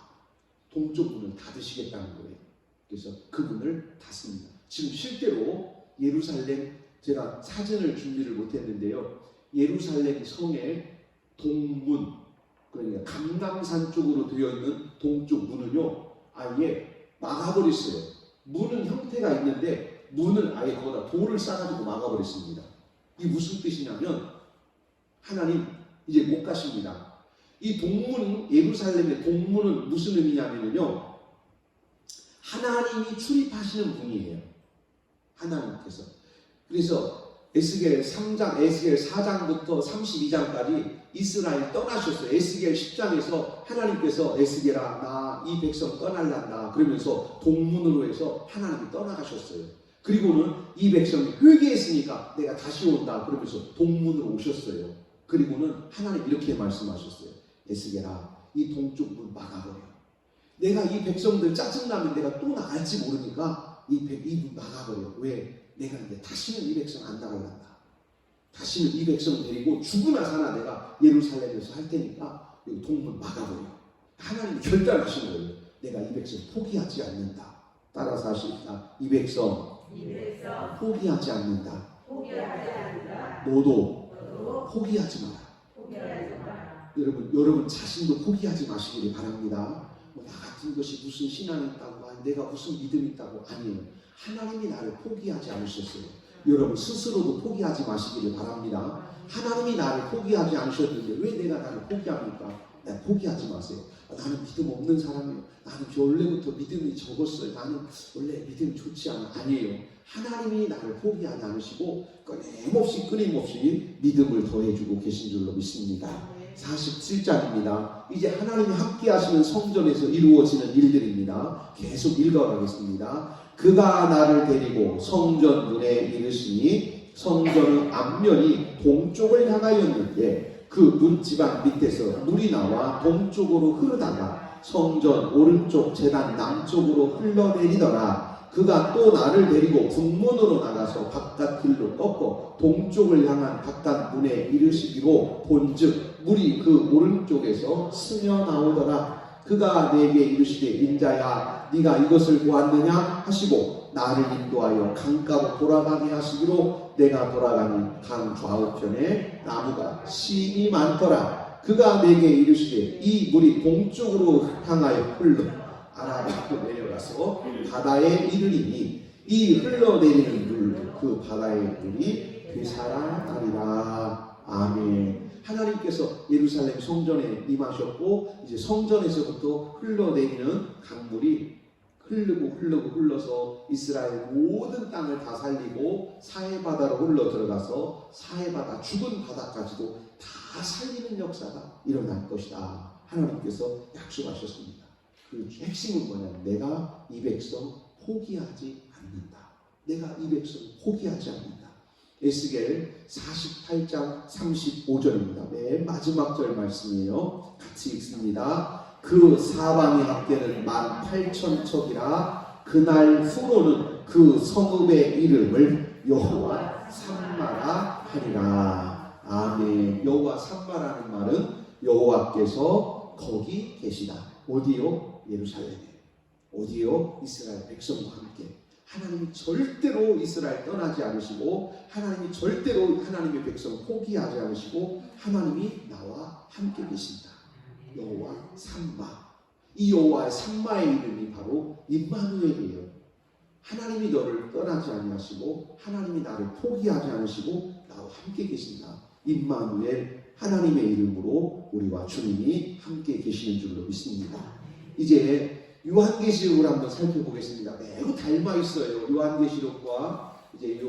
S1: 동쪽 문을 닫으시겠다는 거예요. 그래서 그 문을 닫습니다. 지금 실제로 예루살렘 제가 사진을 준비를 못했는데요. 예루살렘 성의 동문 그러니까 감람산 쪽으로 되어 있는 동쪽 문은요 아예 막아버렸어요. 문은 형태가 있는데 문을 아예 거기다 돌을 쌓아가지고 막아버렸습니다. 이게 무슨 뜻이냐면 하나님 이제 못 가십니다. 이 동문 예루살렘의 동문은 무슨 의미냐면요 하나님이 출입하시는 분이에요. 하나님께서. 그래서 에스겔 3장, 에스겔 4장부터 32장까지 이스라엘 떠나셨어요. 에스겔 10장에서 하나님께서 에스겔아 나 이 백성 떠날란다 그러면서 동문으로 해서 하나님이 떠나가셨어요. 그리고는 이 백성이 회개했으니까 내가 다시 온다 그러면서 동문으로 오셨어요. 그리고는 하나님 이렇게 말씀하셨어요. 에스겔아 이 동쪽 문 막아버려. 내가 이 백성들 짜증나면 내가 또 나갈지 모르니까 이 문 막아버려. 왜? 내가 이제 다시는 이 백성 안 나갈란다. 다시는 이 백성 데리고 죽으나 사나 내가 예루살렘에서 할 테니까 여기 동문 막아버려. 하나님이 결단하신 거예요. 내가 이 백성 포기하지 않는다. 따라서 하십시다. 이 백성 포기하지 않는다. 너도 포기하지 마라. 여러분 자신도 포기하지 마시기를 바랍니다. 나 같은 것이 무슨 신앙이 있다고 내가 무슨 믿음이 있다고 아니에요. 하나님이 나를 포기하지 않으셨어요. 여러분 스스로도 포기하지 마시기를 바랍니다. 하나님이 나를 포기하지 않으셨는데 왜 내가 나를 포기합니까? 포기하지 마세요. 나는 믿음 없는 사람이에요. 나는 원래부터 믿음이 적었어요. 나는 원래 믿음이 좋지 않아. 아니에요. 하나님이 나를 포기하지 않으시고 끊임없이 믿음을 더해주고 계신 줄로 믿습니다. 47장입니다. 이제 하나님이 함께 하시는 성전에서 이루어지는 일들입니다. 계속 읽어가겠습니다. 그가 나를 데리고 성전 문에 이르시니 성전의 앞면이 동쪽을 향하였는데 그 문지방 밑에서 물이 나와 동쪽으로 흐르다가 성전 오른쪽 제단 남쪽으로 흘러내리더라. 그가 또 나를 데리고 북문으로 나가서 바깥 길로 꺾어 동쪽을 향한 바깥 문에 이르시기로 본즉 물이 그 오른쪽에서 스며 나오더라. 그가 내게 이르시되 인자야 네가 이것을 보았느냐 하시고 나를 인도하여 강가로 돌아가게 하시기로 내가 돌아가니 강 좌우편에 나무가 심이 많더라. 그가 내게 이르시되 이 물이 동쪽으로 향하여 흘러 아라바로 내려가서 바다에 이르리니 이 흘러내리는 물 그 바다의 물이 되살아나리라. 아멘. 하나님께서 예루살렘 성전에 임하셨고 이제 성전에서부터 흘러내리는 강물이 흘러서 이스라엘 모든 땅을 다 살리고 사해바다로 흘러 들어가서 사해바다 죽은 바다까지도 다 살리는 역사가 일어날 것이다. 하나님께서 약속하셨습니다. 그 핵심은 뭐냐면 내가 이 백성 포기하지 않는다. 내가 이 백성 포기하지 않는다. 에스겔 48장 35절입니다. 맨 마지막 절 말씀이에요. 같이 읽습니다. 그 사방의 합계는 18,000척이라 그날 후로는 그 성읍의 이름을 여호와 삼마라 하리라. 아멘. 여호와 삼마라는 말은 여호와께서 거기 계시다. 어디요? 예루살렘에. 어디요? 이스라엘 백성과 함께. 하나님이 절대로 이스라엘 떠나지 않으시고 하나님이 절대로 하나님의 백성 포기하지 않으시고 하나님이 나와 함께 계신다. 여호와 삼마. 이 여호와의 삼마의 이름이 바로 임마누엘이에요. 하나님이 너를 떠나지 아니하시고 하나님이 나를 포기하지 않으시고 나와 함께 계신다. 임마누엘 하나님의 이름으로 우리와 주님이 함께 계시는 줄로 믿습니다. 이제 요한계시록을 한번 살펴보겠습니다. 매우 닮아 있어요. 요한계시록과 이제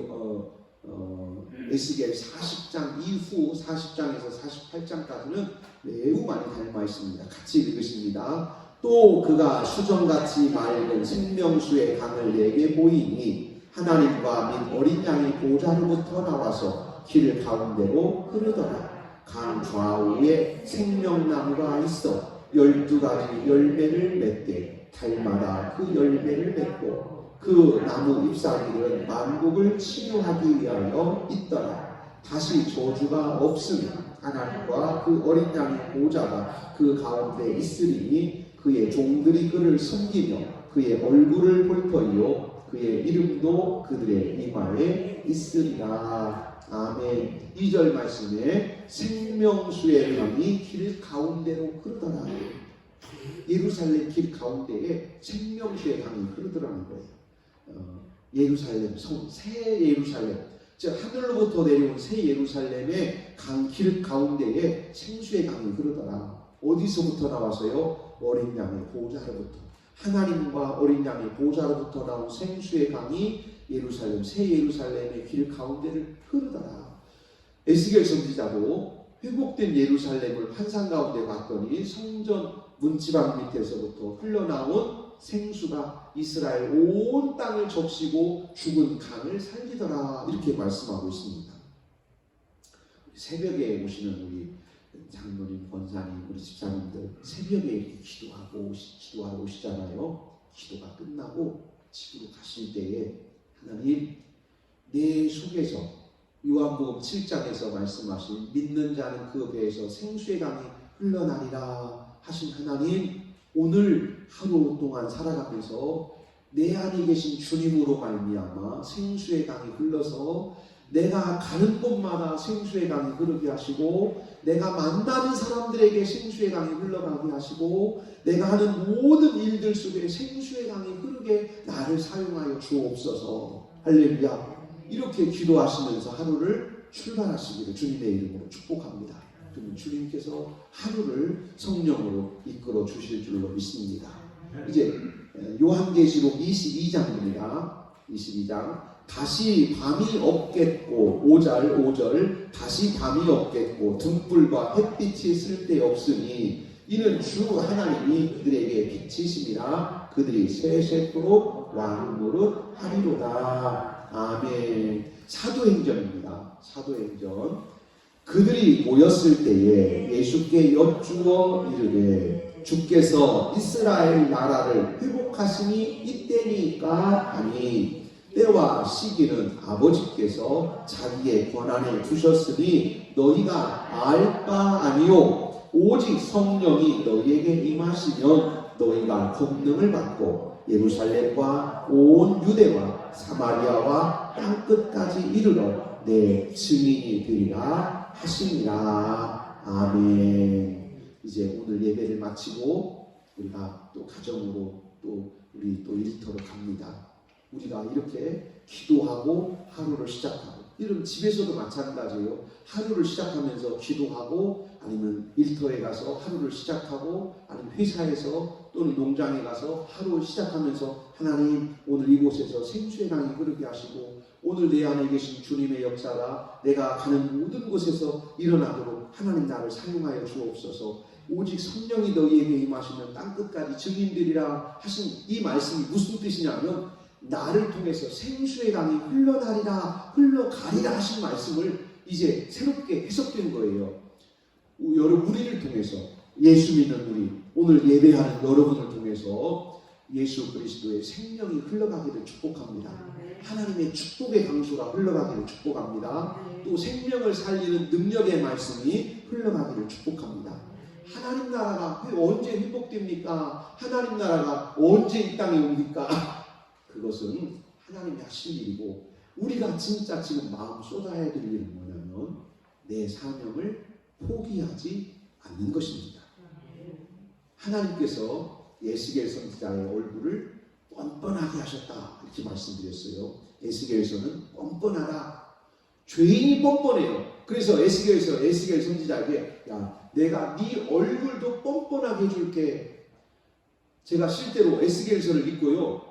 S1: 에스겔 40장 이후 40장에서 48장까지는 매우 많이 닮아 있습니다. 같이 읽으십니다. 또 그가 수정같이 맑은 생명수의 강을 내게 보이니 하나님과 및 어린 양의 보좌로부터 나와서 길 가운데로 흐르더라. 강 좌우에 생명나무가 있어 12가지 열매를 맺되 달마다 그 열매를 맺고 그 나무 잎사귀들은 만국을 치유하기 위하여 있더라. 다시 저주가 없으니 하나님과 그 어린 양의 보좌가 그 가운데 있으리니 그의 종들이 그를 섬기며 그의 얼굴을 볼 터이요 그의 이름도 그들의 이마에 있으리라. 아멘. 2절 말씀에 생명수의 강이 길 가운데로 흐르더라. 예루살렘 길 가운데에 생명수의 강이 흐르더라는 거예요. 예루살렘, 새 예루살렘, 즉 하늘로부터 내려온 새 예루살렘의 길 가운데에 생수의 강이 흐르더라. 어디서부터 나와서요? 어린 양의 보좌로부터. 하나님과 어린 양의 보좌로부터 나온 생수의 강이 예루살렘, 새 예루살렘의 길 가운데를 흐르더라. 에스겔 선지자도 회복된 예루살렘을 환상 가운데 봤더니 성전 문지방 밑에서부터 흘러나온 생수가 이스라엘 온 땅을 적시고 죽은 강을 살리더라. 이렇게 말씀하고 있습니다. 새벽에 오시는 우리 장로님, 권사님, 우리 집사님들 새벽에 이렇게 기도하러 오시잖아요. 기도가 끝나고 집으로 가실 때에 하나님, 내 속에서 요한복음 7장에서 말씀하신 믿는 자는 그 배에서 생수의 강이 흘러나리라 하신 하나님, 오늘 하루 동안 살아가면서 내 안에 계신 주님으로 말미암아 생수의 강이 흘러서 내가 가는 곳마다 생수의 강이 흐르게 하시고 내가 만나는 사람들에게 생수의 강이 흘러가게 하시고 내가 하는 모든 일들 속에 생수의 강이 흐르게 나를 사용하여 주옵소서. 할렐루야. 이렇게 기도하시면서 하루를 출발하시기를 주님의 이름으로 축복합니다. 그러면 주님께서 하루를 성령으로 이끌어 주실 줄로 믿습니다. 이제 요한계시록 22장입니다. 22장. 다시 밤이 없겠고 5절 다시 밤이 없겠고 등불과 햇빛이 쓸데없으니 이는 주 하나님이 그들에게 빛이심이라 그들이 세세토록 왕노릇 하리로다. 아멘. 사도행전입니다. 사도행전. 그들이 모였을 때에 예수께 여쭈어 이르되 주께서 이스라엘 나라를 회복하시니 이때니까 하니 때와 시기는 아버지께서 자기의 권한에 두셨으니 너희가 알 바 아니요 오직 성령이 너희에게 임하시면 너희가 권능을 받고 예루살렘과 온 유대와 사마리아와 땅끝까지 이르러 내 증인이 되리라 하시니라. 아멘. 이제 오늘 예배를 마치고 우리가 또 가정으로 우리 일터로 갑니다. 우리가 이렇게 기도하고 하루를 시작하고, 이런 집에서도 마찬가지예요. 하루를 시작하면서 기도하고, 아니면 일터에 가서 하루를 시작하고, 아니면 회사에서 또는 농장에 가서 하루 시작하면서 하나님, 오늘 이곳에서 생수의 강이 흐르게 하시고 오늘 내 안에 계신 주님의 역사가 내가 가는 모든 곳에서 일어나도록 하나님 나를 사용하여 주옵소서. 오직 성령이 너희에게 임하시면 땅끝까지 증인되리라 하신 이 말씀이 무슨 뜻이냐면, 나를 통해서 생수의 강이 흘러나리라 흘러가리라 하신 말씀을 이제 새롭게 해석된 거예요. 우리를 통해서, 예수 믿는 우리, 오늘 예배하는 여러분을 통해서 예수 그리스도의 생명이 흘러가기를 축복합니다. 하나님의 축복의 강수가 흘러가기를 축복합니다. 또 생명을 살리는 능력의 말씀이 흘러가기를 축복합니다. 하나님 나라가 언제 회복됩니까? 하나님 나라가 언제 이 땅에 옵니까? 그것은 하나님이 하실 일이고, 우리가 진짜 지금 마음 쏟아야 될 일은 뭐냐면 내 사명을 포기하지 않는 것입니다. 하나님께서 에스겔 선지자의 얼굴을 뻔뻔하게 하셨다 이렇게 말씀드렸어요. 에스겔에서는 뻔뻔하다. 죄인이 뻔뻔해요. 그래서 에스겔에서 에스겔 선지자에게, 야, 내가 네 얼굴도 뻔뻔하게 해줄게. 제가 실제로 에스겔서를 읽고요,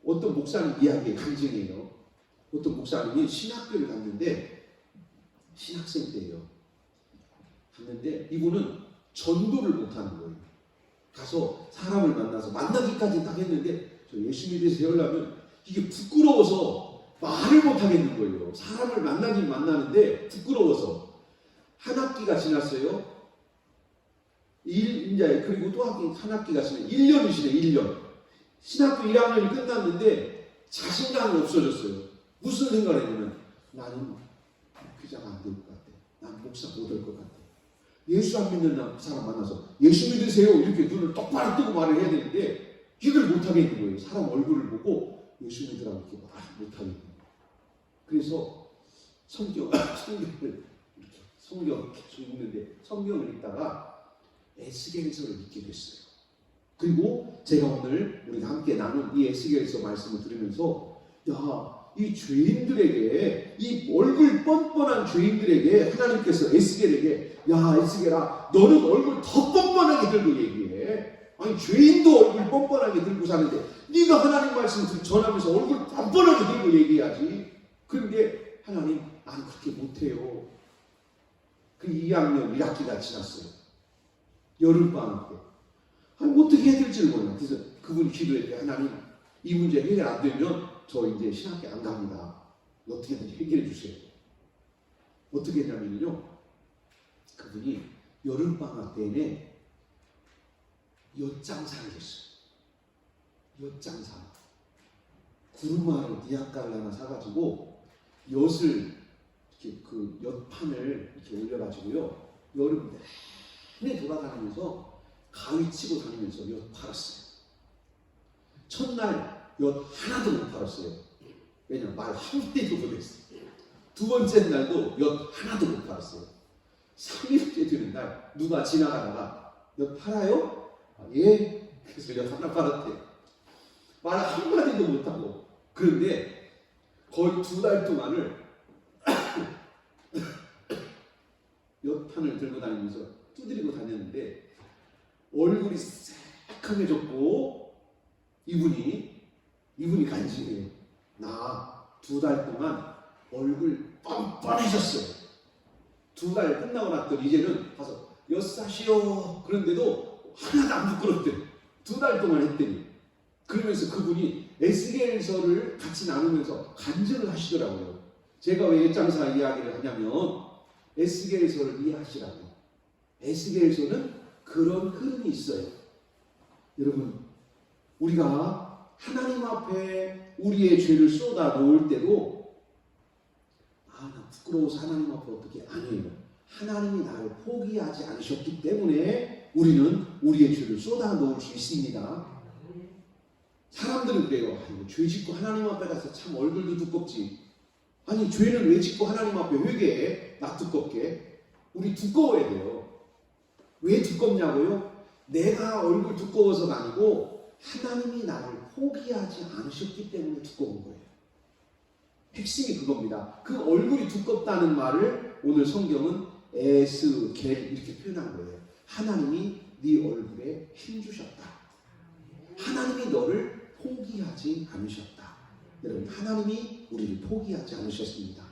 S1: 어떤 목사님 이야기의 간증이에요. 어떤 목사님이 신학교를 갔는데, 신학생 때예요. 갔는데 이분은 전도를 못하는 거예요. 가서 사람을 만나서 만나기까지 딱 했는데, 저 예수 믿으세요 세우려면 이게 부끄러워서 말을 못하겠는 거예요. 사람을 만나긴 만나는데 부끄러워서. 한 학기가 지났어요. 그리고 또 한 학기가 지나요. 1년이시네, 1년. 신학교 1학년이 끝났는데 자신감이 없어졌어요. 무슨 생각을 했냐면 나는 목회자가 안 될 것 같아. 난 목사 못 될 것 같아. 예수 안 믿는 사람 만나서 예수 믿으세요 이렇게 눈을 똑바로 뜨고 말을 해야 되는데 이걸 못하겠는 거예요. 사람 얼굴을 보고 예수 믿으라고 이렇게 말을 못하겠는 거예요. 그래서 성경을 계속 읽는데 성경을 읽다가 에스겔서를 읽게 됐어요. 그리고 제가 오늘 우리가 함께 나눈 이 에스겔서 말씀을 들으면서 이 죄인들에게, 이 얼굴 뻔뻔한 죄인들에게 하나님께서 에스겔에게 에스겔아 너는 얼굴 더 뻔뻔하게 들고 얘기해. 아니 죄인도 얼굴 뻔뻔하게 들고 사는데 네가 하나님 말씀 전하면서 얼굴 뻔뻔하게 들고 얘기해야지. 그런데 하나님 나는 그렇게 못해요. 그 2학년 1학기가 지났어요. 여름방학 때. 아니 어떻게 해야 될지를 몰라. 그래서 그분이 기도했대. 하나님 이 문제 해결 안 되면 저 이제 신학교 안 갑니다. 어떻게든지 해결해 주세요. 어떻게 했냐면요. 그분이 여름방학 내내 엿장사를 했어요. 엿장사. 구루마를 니아가를 하나 사가지고 엿을 이렇게 그 엿판을 이렇게 올려가지고요. 여름 내내 돌아다니면서 가위 치고 다니면서 엿 팔았어요. 첫날 엿 하나도 못 팔았어요. 왜냐면 말 한 대도 못했어요. 두 번째 날도 엿 하나도 못 팔았어요. 3일째 되는 날 누가 지나가다가 엿 팔아요? 예. 그래서 엿 하나 팔았대요. 말 한마디도 못하고. 그런데 거의 2달 동안을 엿판을 들고 다니면서 두드리고 다녔는데 얼굴이 새카매졌고 이분이 간증해요. 나 2달 동안 얼굴 뻔뻔해졌어요. 2달 끝나고 났더니 이제는 가서 엿사시오 그런데도 하나도 안 부끄럽대. 2달 동안 했더니. 그러면서 그분이 에스겔서를 같이 나누면서 간증을 하시더라고요. 제가 왜 엿장사 이야기를 하냐면 에스겔서를 이해하시라고. 에스겔서는 그런 흐름이 있어요. 여러분 우리가 하나님 앞에 우리의 죄를 쏟아 놓을 때도 나 부끄러워서 하나님 앞에 어떻게 안 해요. 하나님이 나를 포기하지 않으셨기 때문에 우리는 우리의 죄를 쏟아 놓을 수 있습니다. 사람들은 그래요. 죄 짓고 하나님 앞에 가서 참 얼굴도 두껍지. 아니 죄는 왜 짓고 하나님 앞에 회개해? 나 두껍게. 우리 두꺼워야 돼요. 왜 두껍냐고요? 내가 얼굴 두꺼워서가 아니고 하나님이 나를 포기하지 않으셨기 때문에 두꺼운 거예요. 핵심이 그겁니다. 그 얼굴이 두껍다는 말을 오늘 성경은 에스겔 이렇게 표현한 거예요. 하나님이 네 얼굴에 힘주셨다. 하나님이 너를 포기하지 않으셨다. 여러분 하나님이 우리를 포기하지 않으셨습니다.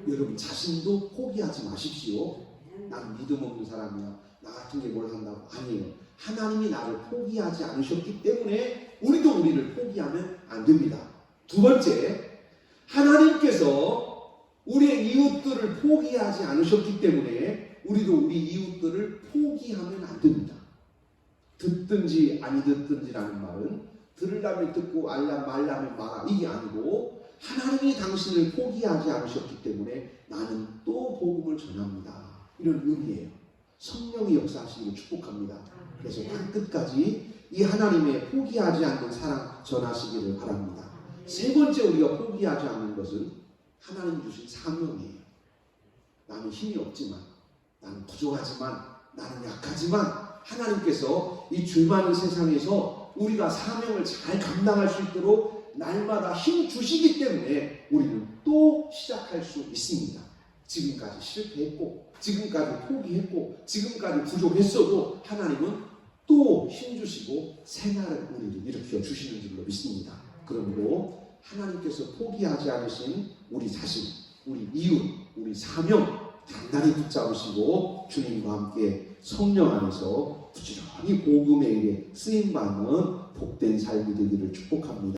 S1: 여러분 자신도 포기하지 마십시오. 난 믿음 없는 사람이야. 나 같은 게 뭘 한다고. 아니에요. 하나님이 나를 포기하지 않으셨기 때문에 우리도 우리를 포기하면 안 됩니다. 두 번째, 하나님께서 우리의 이웃들을 포기하지 않으셨기 때문에 우리도 우리 이웃들을 포기하면 안 됩니다. 듣든지 아니 듣든지라는 말은 들으려면 듣고 말라면 말아 이게 아니고 하나님이 당신을 포기하지 않으셨기 때문에 나는 또 복음을 전합니다. 이런 의미예요. 성령이 역사하시기를 축복합니다. 그래서 끝까지 이 하나님의 포기하지 않는 사랑 전하시기를 바랍니다. 세 번째 우리가 포기하지 않는 것은 하나님 주신 사명이에요. 나는 힘이 없지만, 나는 부족하지만, 나는 약하지만 하나님께서 이 죄 많은 세상에서 우리가 사명을 잘 감당할 수 있도록 날마다 힘 주시기 때문에 우리는 또 시작할 수 있습니다. 지금까지 실패했고, 지금까지 포기했고, 지금까지 부족했어도 하나님은 또 힘주시고 새날을 우리를 일으켜 주시는 줄로 믿습니다. 그러므로 하나님께서 포기하지 않으신 우리 자신, 우리 이웃, 우리 사명 단단히 붙잡으시고 주님과 함께 성령 안에서 부지런히 복음의 일에 쓰임받는 복된 삶이 되기를 축복합니다.